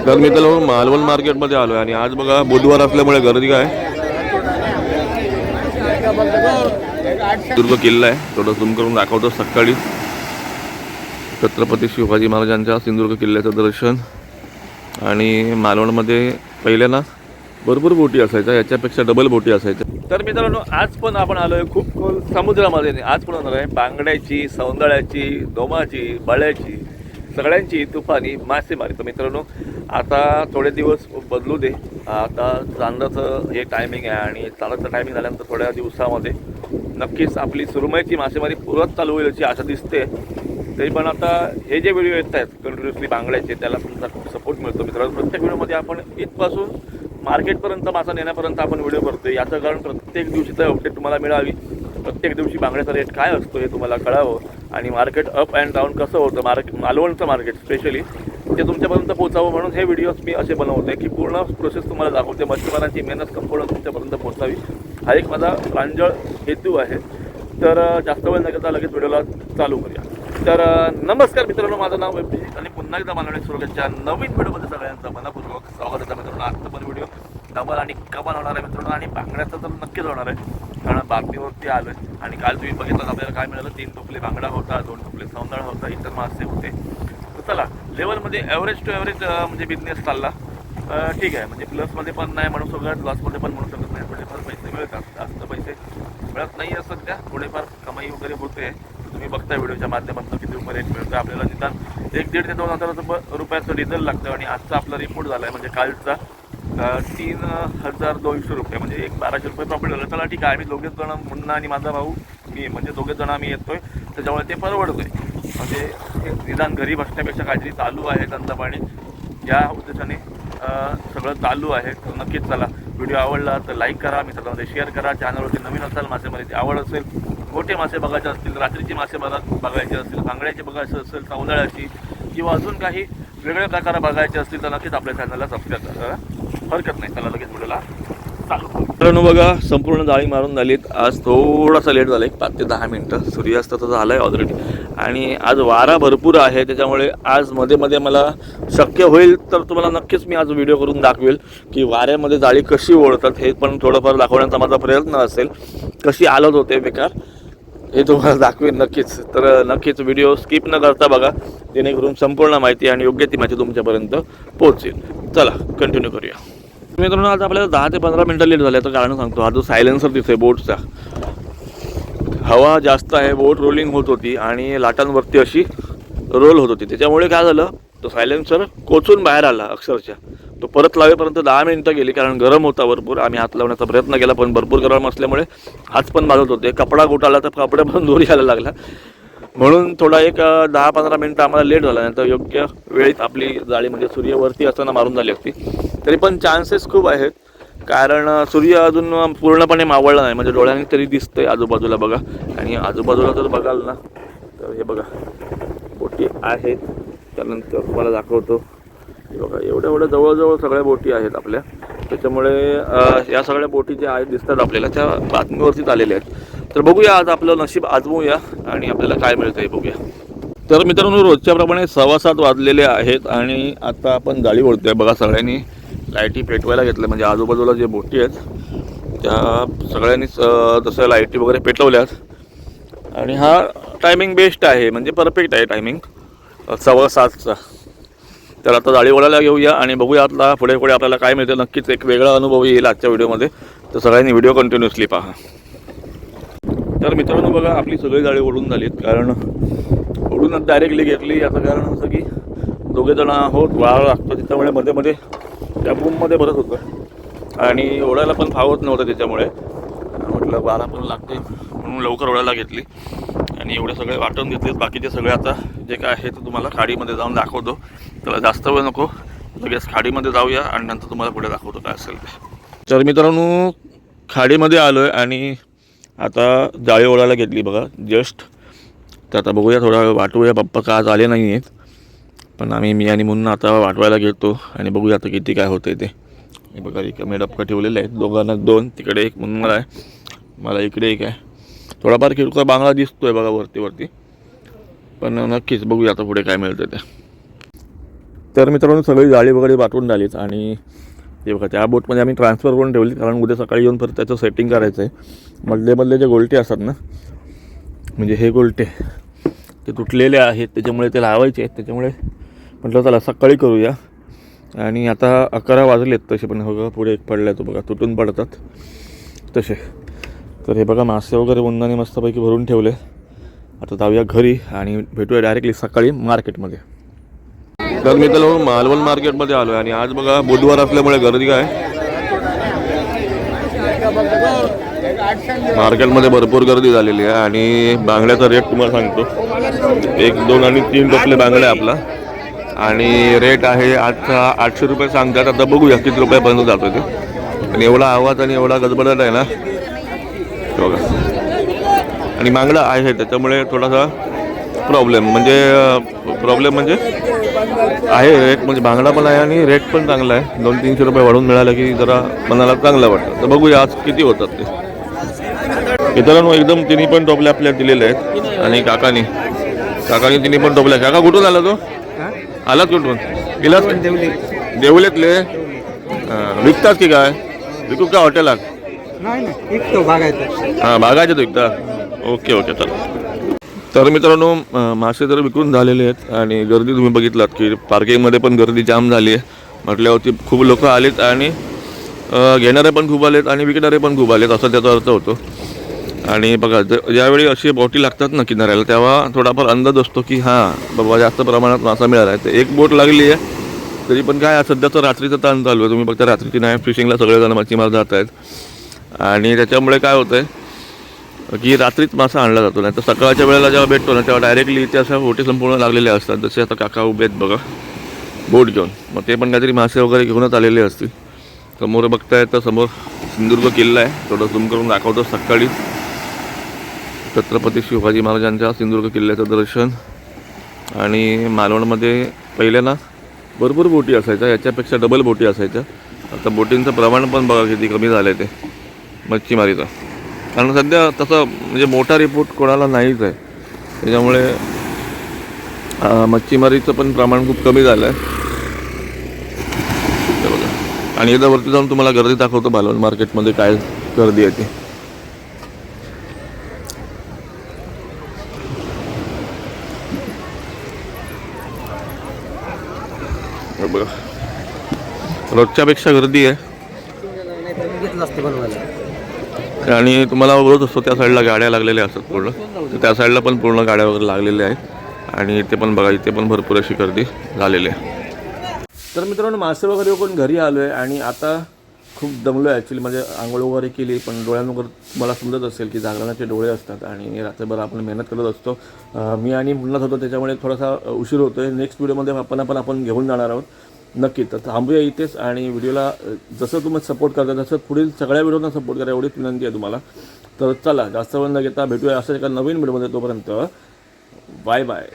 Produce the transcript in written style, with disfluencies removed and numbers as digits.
तर मी त्याला मालवण मार्केटमध्ये आलो आहे आणि आज बघा बुधवार असल्यामुळे गर्दी काय दुर्ग किल्ला आहे. थोडं झूम करून दाखवतो. सकाळी छत्रपती शिवाजी महाराजांच्या सिंधुदुर्ग किल्ल्याचं दर्शन. आणि मालवणमध्ये पहिल्या ना भरपूर बोटी असायच्या, याच्यापेक्षा डबल बोटी असायच्या. तर मित्रांनो आज पण आपण आलो आहे खूप खोल समुद्रामध्ये. आज पण होणार आहे बांगड्याची, सौंदळ्याची, दोमाची, बळ्याची, सगळ्यांची तुफानी मासेमारी. तर मित्रांनो आता थोडे दिवस बदलू दे. आता चांदाचं हे टायमिंग आहे आणि चांदाचं टायमिंग झाल्यानंतर थोड्या दिवसामध्ये नक्कीच आपली सुरमईची मासेमारी पुरत चालू होईल अशी आशा दिसते. तरी पण आता हे जे व्हिडिओ येत आहेत कंटिन्युअसली बांगड्याचे, त्याला तुमचा खूप सपोर्ट मिळतो मित्रांनो. प्रत्येक व्हिडिओमध्ये आपण इथपासून मार्केटपर्यंत मासा नेण्यापर्यंत आपण व्हिडिओ करतो. याचं कारण प्रत्येक दिवशीचं अपडेट तुम्हाला मिळावी. प्रत्येक दिवशी बांगड्याचा रेट काय असतो हे तुम्हाला कळावं आणि मार्केट अप अँड डाऊन कसं होतं, मालवणचं मार्केट स्पेशली ते तुमच्यापर्यंत पोहोचावं म्हणून हे व्हिडिओज मी असे बनवते की पूर्ण प्रोसेस तुम्हाला दाखवते. मच्छीमारांची मेहनत संपूर्ण तुमच्यापर्यंत पोहोचावी हा एक माझा प्रांजळ हेतू आहे. तर जास्त वेळ न करता लगेच व्हिडिओला चालू करूया. तर नमस्कार मित्रांनो, माझं नाव अभिजित आणि पुन्हा एकदा मालवणी सुरगतच्या नवीन व्हिडिओमध्ये सगळ्यांचं मनपूर्वक स्वागत आहे मित्रांनो. आजचं पण व्हिडिओ डबल आणि कमाल होणार आहे मित्रांनो आणि बांगड्याचं तर नक्कीच होणार आहे कारण बातमीवरती आलो आहे. आणि काल तुम्ही बघितलं आपल्याला काय मिळालं, 3 टोपले बांगडा होता, 2 टोपले सौंदळा होता, इतर मासे होते. तर चला लेवलमध्ये ॲव्हरेज टू ॲव्हरेज म्हणजे बिझनेस चालला ठीक आहे. म्हणजे प्लसमध्ये पण नाही म्हणू शकत, लॉसमध्ये पण म्हणू शकत नाही. थोडेफार पैसे मिळतात, जास्त पैसे मिळत नाही असं सध्या, थोडेफार कमाई वगैरे होते. तुम्ही बघताय व्हिडिओच्या माध्यमातून किती रुपये रेट मिळतं आपल्याला. निदान 1,500 ते 2,000 रुपयाचं डिझेल लागतं. आणि आजचा आपला रिपोर्ट झाला आहे म्हणजे कालचा 3,200 रुपये, म्हणजे 1200 रुपये प्रॉफिट झालं. चला ठीक आहे, आम्ही दोघेच जण, मुन्ना आणि माझा भाऊ, मी म्हणजे दोघेच जण आम्ही येतोय, त्याच्यामुळे ते परवडतोय. म्हणजे निदान घरी बसण्यापेक्षा काहीतरी चालू आहे धंदा पाणी या उद्देशाने सगळं चालू आहे. तर नक्कीच चला, व्हिडिओ आवडला तर लाईक करा, मित्रांमध्ये शेअर करा. चॅनलवरती नवीन असाल, मासेमारीची आवड असेल, मोठे मासे बघायचे असतील, रात्रीची मासे बघायचे असतील, बांगड्याचे बघायचे असेल, सौंदळ्याची किंवा अजून काही वेगळे प्रकार बघायचे असतील तर नक्कीच आपल्या चॅनलला सबस्क्राईब करा. हरकत नाही. चला लगेच व्हिडिओला चालू करू. मित्रांनो बघा संपूर्ण जाळी मारून झालीत. आज थोडासा लेट झाला, 5 ते 10 मिनटं. सूर्यास्त तर झाला आहे ऑलरेडी आणि आज वारा भरपूर आहे, त्याच्यामुळे आज मध्ये मध्ये मला शक्य होईल तर तुम्हाला नक्कीच मी आज व्हिडिओ करून दाखवेल की वाऱ्यामध्ये जाळी कशी ओढतात हे पण थोडंफार दाखवण्याचा माझा प्रयत्न असेल. कशी आलत होते बेकार हे तुम्हाला दाखवेन नक्कीच. तर नक्कीच व्हिडिओ स्किप न करता बघा, जेणेकरून संपूर्ण माहिती आणि योग्य ती माहिती तुमच्यापर्यंत पोहोचेल. चला कंटिन्यू करूया. मित्रांनो आज आपल्याला 10 ते 15 मिनटं लेट झाल्याचं कारण सांगतो. हा जो सायलेन्सर दिसतोय बोटचा, हवा जास्त आहे, बोट रोलिंग होत होती आणि लाटांवरती अशी रोल होत होती. त्याच्यामुळे काय झालं, तो सायलेन्सर कोचून बाहेर आला अक्षरशः. तो परत लावेपर्यंत 10 मिनटं गेली कारण गरम होता भरपूर. आम्ही हात लावण्याचा प्रयत्न केला पण भरपूर गरम असल्यामुळे हात पण भाजत होते. कपडा गोटाला तर कपडे पण दूर यायला लागला, म्हणून थोडा एक 10-15 मिनटं आम्हाला लेट झाला. नाही तर योग्य वेळेत आपली जाळी म्हणजे सूर्यवरती असताना मारून झाली असती. तरी पण चान्सेस खूप आहेत कारण सूर्य अजून पूर्णपणे मावळला नाही, म्हणजे डोळ्यांनी तरी दिसतंय आजूबाजूला बघा. आणि आजूबाजूला जर बघाल ना तर हे बघा बोटी आहेत. त्यानंतर तुम्हाला दाखवतो हे बघा, एवढ्या जवळजवळ सगळ्या बोटी आहेत आपल्या. त्याच्यामुळे या सगळ्या बोटी ज्या आहेत दिसतात आपल्याला त्या बातमीवरतीच आलेल्या आहेत. तर बघूया आज आपलं नशीब आजमूया आणि आपल्याला काय मिळतं हे बघूया. तर मित्रांनो रोजच्याप्रमाणे 6:15 वाजलेले आहेत आणि आता आपण जाळी ओढतोय. बघा सगळ्यांनी लाईटी पेटवायला घेतल्या, म्हणजे आजूबाजूला जे बोटी आहेत त्या सगळ्यांनीच तसं लाईटी वगैरे पेटवल्यात. आणि हा टायमिंग बेस्ट आहे, म्हणजे परफेक्ट आहे टायमिंग 6:15चा. तर आता जाळी ओढायला घेऊया आणि बघूया आता पुढे आपल्याला काय मिळतं. नक्कीच एक वेगळा अनुभव येईल आजच्या व्हिडिओमध्ये. तर सगळ्यांनी व्हिडिओ कंटिन्युअसली पहा. तर मित्रांनो बघा आपली सगळी जाळी ओढून झालीत, कारण ओढूनच डायरेक्टली घेतली. याचं कारण असं की दोघे जण आहोत, वाळा लागतो त्याच्यामुळे मध्ये मध्ये त्या बूममध्ये भरत होतं आणि ओढायला पण फावत नव्हतं. त्याच्यामुळे म्हटलं वारा पण लागते म्हणून लवकर ओढायला घेतली आणि एवढे सगळे वाटून घेतलेत. बाकीचे सगळे आता जे काय आहे ते तुम्हाला खाडीमध्ये जाऊन दाखवतो. त्याला जास्त वेळ नको, लगेच खाडीमध्ये जाऊया आणि नंतर तुम्हाला पुढे दाखवतो काय असेल ते. तर मित्रांनो खाडीमध्ये आलो आहे आणि आता जाळी ओढायला घेतली बघा जस्ट. तर आता बघूया थोडा वेळ वाटूया. पप्पा का आज आले नाही आहेत पण मी आणि मुन्ना आता वाटवायला घेतो आणि बघूया आता किती काय होतं ते. हे बघा रिकामे डबका ठेवलेले आहेत, दोघांना 2, तिकडे एक मुन्ना आहे, मला इकडे एक आहे. थोडाफार किरकोळ बांगडा दिसतोय बघा वरती, पण नक्कीच बघूया आता पुढे काय मिळतं ते. तर मित्रांनो सगळी जाळी वगैरे पाठवून झालीच आणि ते बघा त्या बोटमध्ये आम्ही ट्रान्सफर करून ठेवली, कारण उद्या सकाळी येऊन परत त्याचं सेटिंग करायचं आहे. मधले जे गोलटे असतात ना, म्हणजे हे गोलटे ते तुटलेले आहेत, त्याच्यामुळे ते लावायचे आहेत. त्याच्यामुळे म्हटलं चला सकाळी करूया. आणि आता 11 वाजलेत तसे, पण बघा पुढे एक पडला आहे तो बघा, तुटून पडतात तसे. तर हे बघा मासे वगैरे उन्हाने मस्तपैकी भरून ठेवले. आता जाऊया घरी आणि भेटूया डायरेक्टली सकाळी मार्केटमध्ये. तर मी तर मालवण मार्केटमध्ये आलो आहे आणि आज बघा बुधवार असल्यामुळे गर्दी काय मार्केटमध्ये भरपूर गर्दी झालेली आहे. आणि बांगड्याचा रेट तुम्हाला सांगतो, 1, 2 आणि 3 टोपले बांगडा आहे आपला. आणि रेट आहे आजचा 800 रुपये सांगतात. आता बघूया किती रुपयापर्यंत जातो ते. आणि एवढा आवाज आणि एवढा गजबजट आहे ना बघा. आणि बांगडा आहे त्याच्यामुळे थोडासा प्रॉब्लेम म्हणजे आहे रेट, म्हणजे बांगडा पण आहे आणि रेट पण चांगला आहे. 200-300 रुपये वाढून मिळालं की जरा मनाला चांगलं वाटतं. तर बघूया आज किती होतात ते. मित्रांनो एकदम तिन्ही पण टोपले आपल्याला दिलेले आहेत. आणि काकानी तिन्ही पण टोपले. काका कुठून आला तो? आलाच कुठून? गेलाच देवलेतले. विकतात की काय? विकू का हॉटेलात? हां बागायचे तो विकतात. ओके चला. तर मित्रांनो मासे तर विकून झालेले आहेत आणि गर्दी तुम्ही बघितलात की पार्किंगमध्ये पण गर्दी जाम झाली आहे. म्हटल्यावरती खूप लोक आलेत आणि घेणारे पण खूप आलेत आणि विकणारे पण खूप आलेत, असा त्याचा अर्थ होतो. आणि बघा ज्यावेळी अशी बोटी लागतात ना किनाऱ्याला, तेव्हा थोडाफार अंदाज असतो की हां बाबा जास्त प्रमाणात मासा मिळाला आहे. तर एक बोट लागली आहे तरी पण काय सध्याचं रात्रीचं ताण चालू आहे. तुम्ही बघता रात्रीची नाईट फिशिंगला सगळेजण मच्छीमार जात आहेत. आणि त्याच्यामुळे काय होतं आहे की रात्रीच मासा आणला जातो. नाही तर सकाळच्या वेळेला जेव्हा भेटतो ना तेव्हा डायरेक्टली इथे अशा बोटी संपूर्ण लागलेल्या असतात. जसे आता काका उभे आहेत बघा बोट घेऊन. मग ते पण काहीतरी मासे वगैरे घेऊनच आलेले असतील. समोर बघताय तर समोर सिंधुदुर्ग किल्ला आहे. थोडं झूम करून दाखवतो. सकाळी छत्रपती शिवाजी महाराजांच्या सिंधुदुर्ग किल्ल्याचं दर्शन. आणि मालवणमध्ये पहिल्या ना भरपूर बोटी असायच्या, याच्यापेक्षा डबल बोटी असायच्या. आता बोटींचं प्रमाण पण बघा किती कमी झालं आहे ते मच्छीमारीचं. कारण सध्या तसं म्हणजे मोठा रिपोर्ट कोणाला नाहीच आहे. त्याच्यामुळे मच्छीमारीचं पण प्रमाण खूप कमी झालं आहे. आणि एकदा वरती जाऊन तुम्हाला गर्दी दाखवतो मालवण मार्केटमध्ये काय गर्दी आहे ती. बघा रोजच्यापेक्षा गर्दी आहे. आणि तुम्हाला रोज असतो त्या साईडला गाड्या लागलेल्या असतात पूर्ण, तर त्या साईडला पण पूर्ण गाड्या वगैरे लागलेल्या आहेत. आणि इथे पण बघा इथे पण भरपूर अशी गर्दी झालेली आहे. तर मित्रांनो मासे वगैरे करून घरी आलो आहे आणि आता खूप दमलो आहे ॲक्च्युली. म्हणजे आंघोळ वगैरे केली, पण डोळ्यांवर मला समजत असेल की जागरणाचे डोळे असतात आणि रात्रभर आपण मेहनत करत असतो. मी आणि म्हणत होतो त्याच्यामुळे थोडासा उशीर होतो आहे. नेक्स्ट व्हिडिओमध्ये आपण घेऊन जाणार आहोत नक्की. तर थांबूया इथेच आणि व्हिडिओला जसं तुम्ही सपोर्ट करता तसं पुढील सगळ्या व्हिडिओना सपोर्ट करा एवढीच विनंती आहे तुम्हाला. तर चला जास्त वेळ न घेता भेटूया असं एका नवीन व्हिडिओमध्ये. तोपर्यंत बाय बाय.